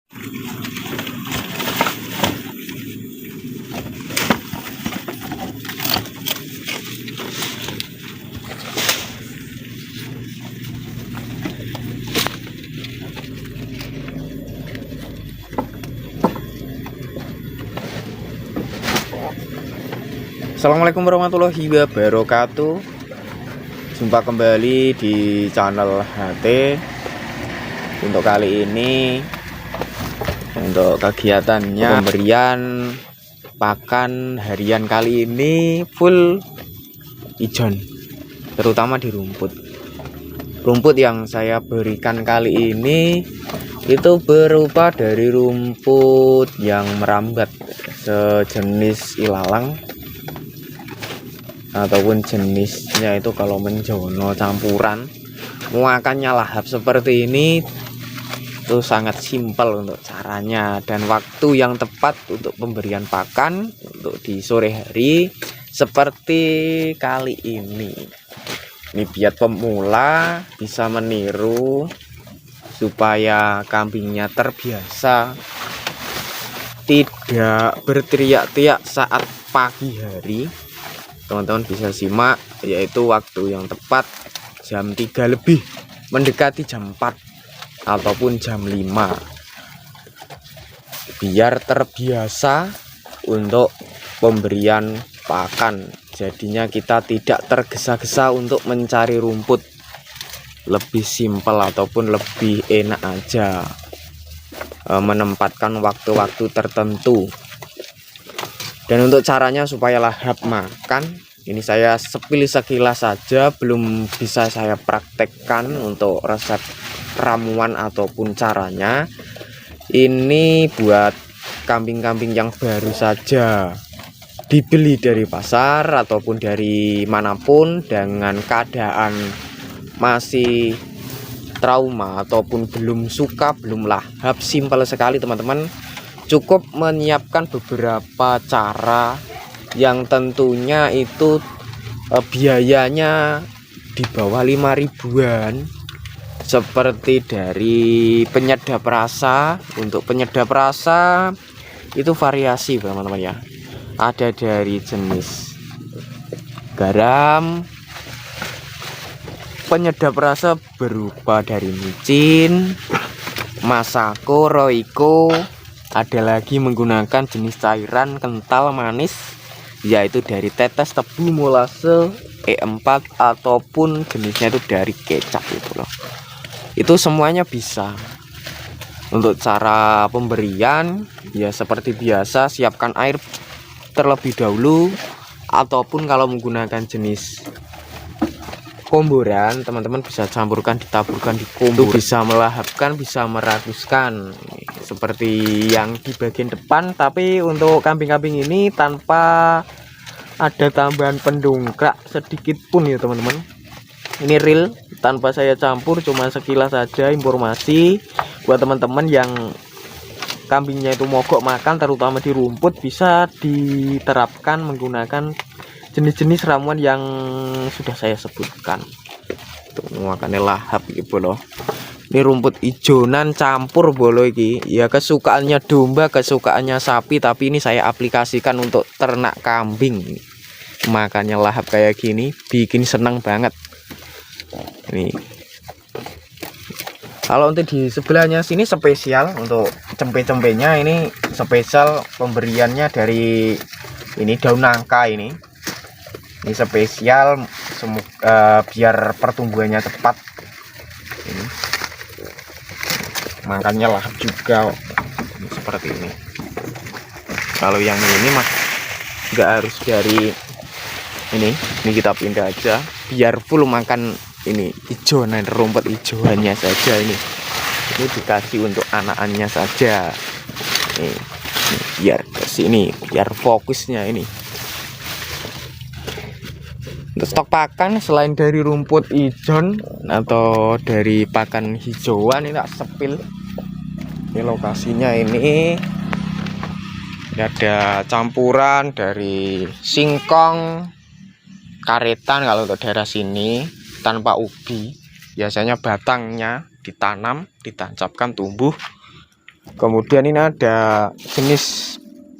Assalamualaikum warahmatullahi wabarakatuh. Jumpa kembali di channel HT. Untuk kali ini, untuk kegiatannya pemberian pakan harian kali ini full ijon, terutama di rumput. Rumput yang saya berikan kali ini itu berupa dari rumput yang merambat, sejenis ilalang ataupun jenisnya itu kalau menjono campuran. Muakannya lahap seperti ini itu sangat simpel untuk caranya dan waktu yang tepat untuk pemberian pakan untuk di sore hari seperti kali ini. Ini biar pemula bisa meniru supaya kambingnya terbiasa tidak berteriak-teriak saat pagi hari. Teman-teman bisa simak, yaitu waktu yang tepat jam 3 lebih mendekati jam 4 ataupun jam 5, biar terbiasa untuk pemberian pakan. Jadinya kita tidak tergesa-gesa untuk mencari rumput, lebih simpel ataupun lebih enak aja menempatkan waktu-waktu tertentu. Dan untuk caranya supaya lahap makan, ini saya sepilih sekilas saja, belum bisa saya praktekkan untuk resep ramuan ataupun caranya. Ini buat kambing-kambing yang baru saja dibeli dari pasar ataupun dari manapun dengan keadaan masih trauma ataupun belum suka, belum lahap. Simpel sekali teman-teman. Cukup menyiapkan beberapa cara yang tentunya itu biayanya di bawah 5 ribuan, seperti dari penyedap rasa. Untuk penyedap rasa itu variasi teman-teman ya, ada dari jenis garam. Penyedap rasa berupa dari micin, masako, roiko. Ada lagi menggunakan jenis cairan kental manis, yaitu dari tetes, tebu, molase, E4 ataupun jenisnya itu dari kecap itu loh. Itu semuanya bisa. Untuk cara pemberian ya seperti biasa, siapkan air terlebih dahulu, ataupun kalau menggunakan jenis komboran, teman-teman bisa campurkan, ditaburkan di kombor. Itu bisa melahapkan, bisa merakuskan seperti yang di bagian depan. Tapi untuk kambing-kambing ini tanpa ada tambahan pendongkrak sedikit pun ya teman-teman. Ini real, tanpa saya campur, cuma sekilas saja informasi buat teman-teman yang kambingnya itu mogok makan, terutama di rumput, bisa diterapkan menggunakan jenis-jenis ramuan yang sudah saya sebutkan. Tuh, makanya lahap gitu loh. Ini rumput ijonan campur bolo iki. Ya kesukaannya domba, kesukaannya sapi, tapi ini saya aplikasikan untuk ternak kambing. Makanya lahap kayak gini bikin seneng banget. Ini. Kalau untuk di sebelahnya sini spesial untuk cempe-cempenya, ini spesial pemberiannya dari ini daun nangka ini. Ini spesial biar pertumbuhannya cepat. Ini. Makanya lahap juga ini seperti ini. Kalau yang ini mah nggak harus dari ini kita pindah aja biar full makan ini ijonan, rumput ijoannya saja. Ini dikasih untuk anak-anaknya saja. Ini biar ke sini, biar fokusnya ini. Untuk stok pakan selain dari rumput ijon atau dari pakan hijauan, ini tak sepil. Ini lokasinya ini ada campuran dari singkong, karetan kalau untuk daerah sini, tanpa ubi. Biasanya batangnya ditanam, ditancapkan tumbuh. Kemudian ini ada jenis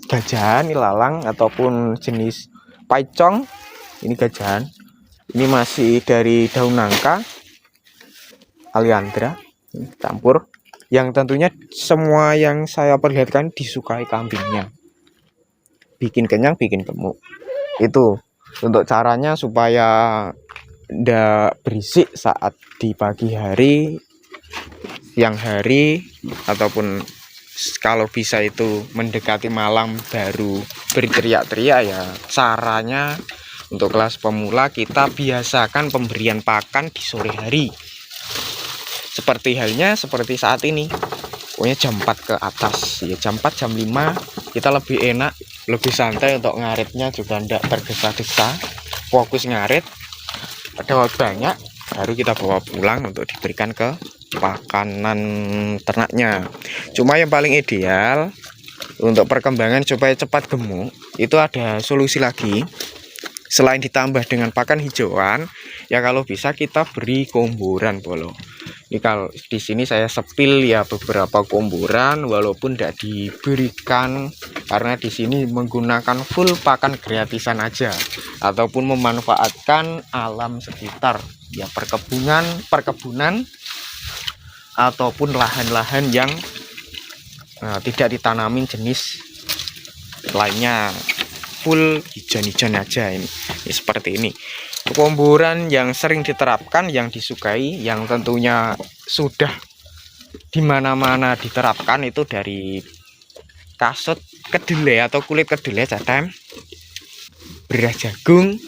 gajahan ilalang ataupun jenis paicong. Ini gajahan, ini masih dari daun nangka Alliandra campur, yang tentunya semua yang saya perlihatkan disukai kambingnya, bikin kenyang, bikin gemuk. Itu untuk caranya supaya ndak berisik saat di pagi hari, siang hari, ataupun kalau bisa itu mendekati malam baru berteriak-teriak. Ya caranya untuk kelas pemula kita biasakan pemberian pakan di sore hari, seperti halnya seperti saat ini, pokoknya jam 4 ke atas ya, jam 4 jam 5 kita lebih enak, lebih santai untuk ngaritnya, juga ndak tergesa-gesa, fokus ngarit. Ada banyak baru kita bawa pulang untuk diberikan ke pakanan ternaknya. Cuma yang paling ideal untuk perkembangan supaya cepat gemuk itu ada solusi lagi. Selain ditambah dengan pakan hijauan, ya kalau bisa kita beri komboran bolo. Ini kalau di sini saya sepil ya beberapa komboran, walaupun tidak diberikan karena di sini menggunakan full pakan gratisan aja, ataupun memanfaatkan alam sekitar ya, perkebunan ataupun lahan-lahan yang tidak ditanamin jenis lainnya, full hijau-hijau aja. Ini seperti ini. Komboran yang sering diterapkan, yang disukai, yang tentunya sudah dimana-mana diterapkan itu dari kasut kedelai atau kulit kedelai cadam, beras jagung,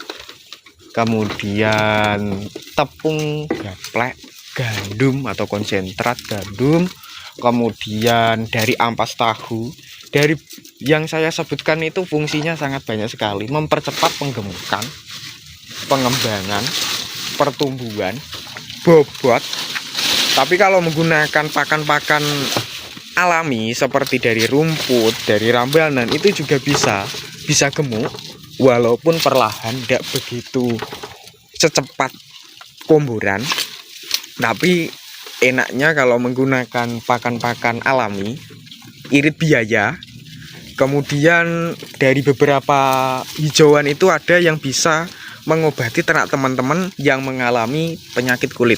kemudian tepung gaplek, gandum atau konsentrat gandum, kemudian dari ampas tahu. Dari yang saya sebutkan itu fungsinya sangat banyak sekali, mempercepat penggemukan, pengembangan, pertumbuhan, bobot. Tapi kalau menggunakan pakan-pakan alami seperti dari rumput, dari rambanan, itu juga bisa gemuk, walaupun perlahan, tidak begitu secepat komboran. Tapi enaknya kalau menggunakan pakan-pakan alami, irit biaya. Kemudian dari beberapa hijauan itu ada yang bisa mengobati ternak teman-teman yang mengalami penyakit kulit,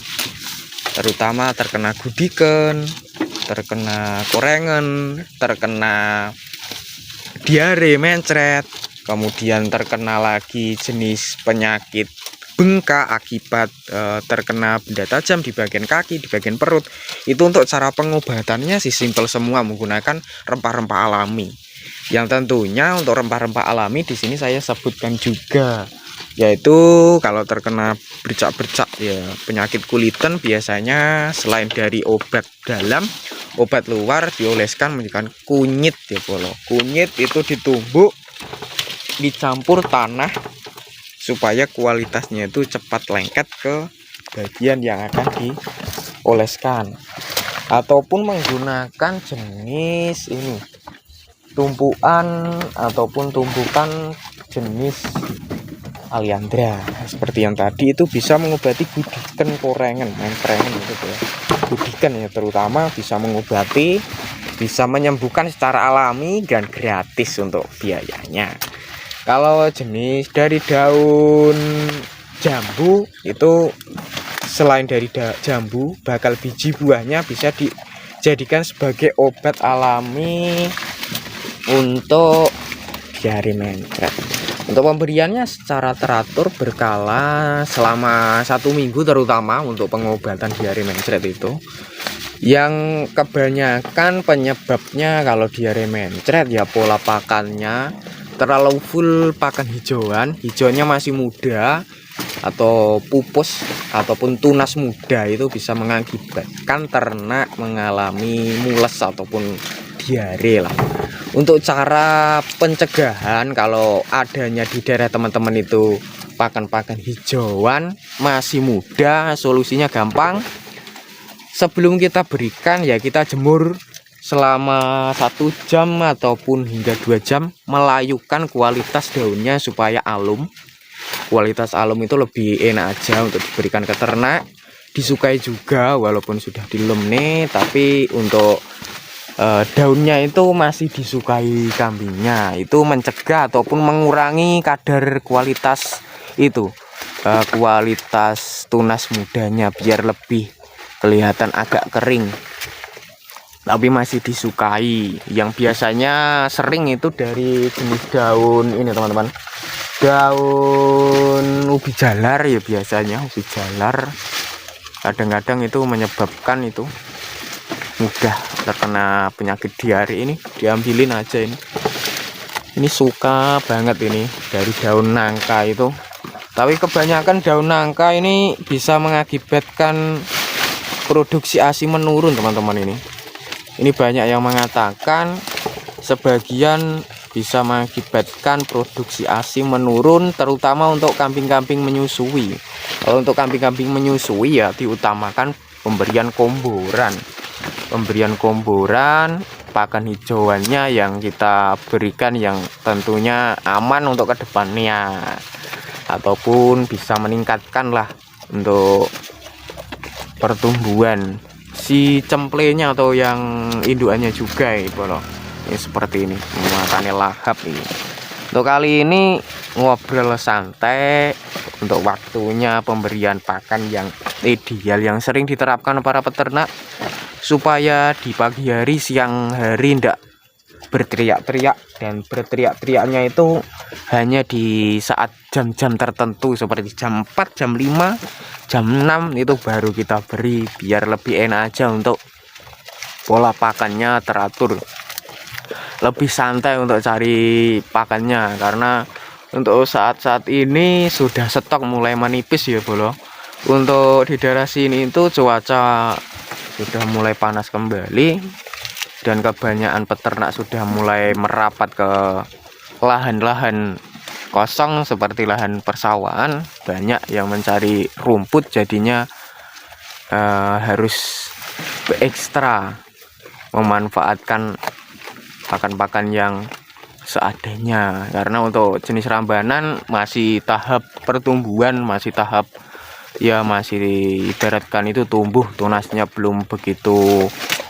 terutama terkena gudiken, terkena korengan, terkena diare mencret, kemudian terkena lagi jenis penyakit bengkak akibat terkena benda tajam di bagian kaki, di bagian perut. Itu untuk cara pengobatannya sih simpel semua, menggunakan rempah-rempah alami. Yang tentunya untuk rempah-rempah alami di sini saya sebutkan juga, yaitu kalau terkena bercak-bercak ya penyakit kulitan, biasanya selain dari obat dalam, obat luar dioleskan menggunakan kunyit ya bolo. Kunyit itu ditumbuk, dicampur tanah supaya kualitasnya itu cepat lengket ke bagian yang akan dioleskan, ataupun menggunakan jenis ini tumpuan ataupun tumpukan jenis Alliandra seperti yang tadi, itu bisa mengobati gudiken, korengan, mengkrengan gitu ya. Gudiken ya terutama bisa mengobati, bisa menyembuhkan secara alami dan gratis untuk biayanya. Kalau jenis dari daun jambu itu, selain dari jambu, bakal biji buahnya bisa dijadikan sebagai obat alami untuk diare mencret. Untuk pemberiannya secara teratur berkala selama 1 minggu, terutama untuk pengobatan diare mencret itu. Yang kebanyakan penyebabnya kalau diare mencret ya pola pakannya terlalu full pakan hijauannya masih muda atau pupus ataupun tunas muda, itu bisa mengakibatkan ternak mengalami mules ataupun diare lah. Untuk cara pencegahan kalau adanya di daerah teman-teman itu pakan-pakan hijauan masih muda, solusinya gampang. Sebelum kita berikan ya kita jemur selama 1 jam ataupun hingga 2 jam, melayukan kualitas daunnya supaya alum. Kualitas alum itu lebih enak aja untuk diberikan ke ternak, disukai juga walaupun sudah dilem nih. Tapi untuk daunnya itu masih disukai kambingnya, itu mencegah ataupun mengurangi kadar kualitas itu, kualitas tunas mudanya, biar lebih kelihatan agak kering tapi masih disukai. Yang biasanya sering itu dari jenis daun ini teman-teman, daun ubi jalar ya, biasanya ubi jalar kadang-kadang itu menyebabkan itu mudah terkena penyakit diare. Ini diambilin aja, ini suka banget ini dari daun nangka itu. Tapi kebanyakan daun nangka ini bisa mengakibatkan produksi ASI menurun teman-teman. Ini banyak yang mengatakan sebagian bisa mengakibatkan produksi ASI menurun, terutama untuk kambing-kambing menyusui. Kalau untuk kambing-kambing menyusui ya diutamakan pemberian komboran. Pakan hijauannya yang kita berikan yang tentunya aman untuk kedepannya, ataupun bisa meningkatkan lah untuk pertumbuhan si cemplenya atau yang indukannya juga itu loh. Ini seperti ini makannya lahap ini. Untuk kali ini ngobrol santai untuk waktunya pemberian pakan yang ideal yang sering diterapkan para peternak, supaya di pagi hari siang hari ndak berteriak-teriak, dan berteriak-teriaknya itu hanya di saat jam-jam tertentu seperti jam 4, jam 5, jam 6 itu baru kita beri, biar lebih enak aja untuk pola pakannya teratur, lebih santai untuk cari pakannya. Karena untuk saat-saat ini sudah stok mulai menipis ya bolo. Untuk di daerah sini itu cuaca sudah mulai panas kembali, dan kebanyakan peternak sudah mulai merapat ke lahan-lahan kosong seperti lahan persawahan. Banyak yang mencari rumput, jadinya harus ekstra memanfaatkan pakan-pakan yang seadanya. Karena untuk jenis rambanan masih tahap pertumbuhan, masih tahap ya, masih ibaratkan itu tumbuh tunasnya belum begitu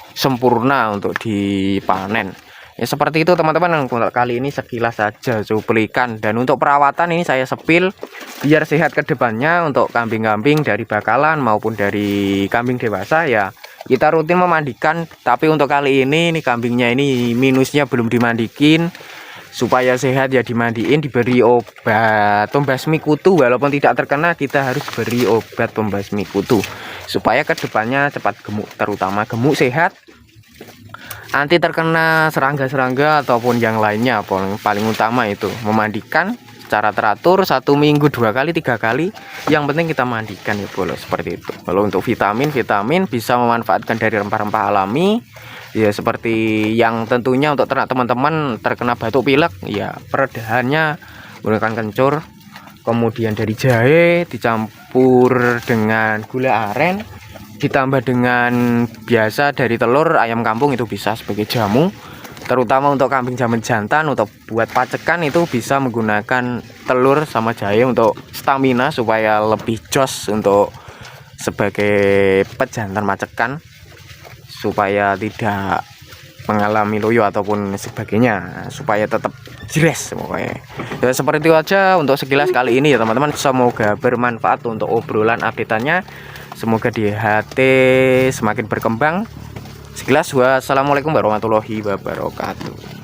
sempurna untuk dipanen. Ya seperti itu teman-teman. Untuk kali ini sekilas saja cuplikan, dan untuk perawatan ini saya sepil biar sehat ke depannya. Untuk kambing-kambing dari bakalan maupun dari kambing dewasa ya kita rutin memandikan. Tapi untuk kali ini kambingnya ini minusnya belum dimandikin. Supaya sehat ya dimandiin, diberi obat pembasmi kutu. Walaupun tidak terkena, kita harus beri obat pembasmi kutu supaya kedepannya cepat gemuk, terutama gemuk sehat, anti terkena serangga-serangga ataupun yang lainnya. Paling utama itu memandikan secara teratur, 1 minggu 2 kali 3 kali, yang penting kita mandikan ya bolo, seperti itu. Kalau untuk vitamin bisa memanfaatkan dari rempah-rempah alami ya, seperti yang tentunya untuk ternak teman-teman terkena batuk pilek ya, peredahannya menggunakan kencur, kemudian dari jahe dicampur dengan gula aren, ditambah dengan biasa dari telur ayam kampung, itu bisa sebagai jamu. Terutama untuk kambing jaman jantan, untuk buat pacekan itu bisa menggunakan telur sama jahe untuk stamina, supaya lebih jos untuk sebagai pejantan macekan, supaya tidak mengalami loyo ataupun sebagainya, supaya tetap jres pokoknya. Ya seperti itu aja untuk sekilas kali ini ya teman-teman. Semoga bermanfaat untuk obrolan update-annya. Semoga di HT semakin berkembang. Sekilas, wassalamualaikum warahmatullahi wabarakatuh.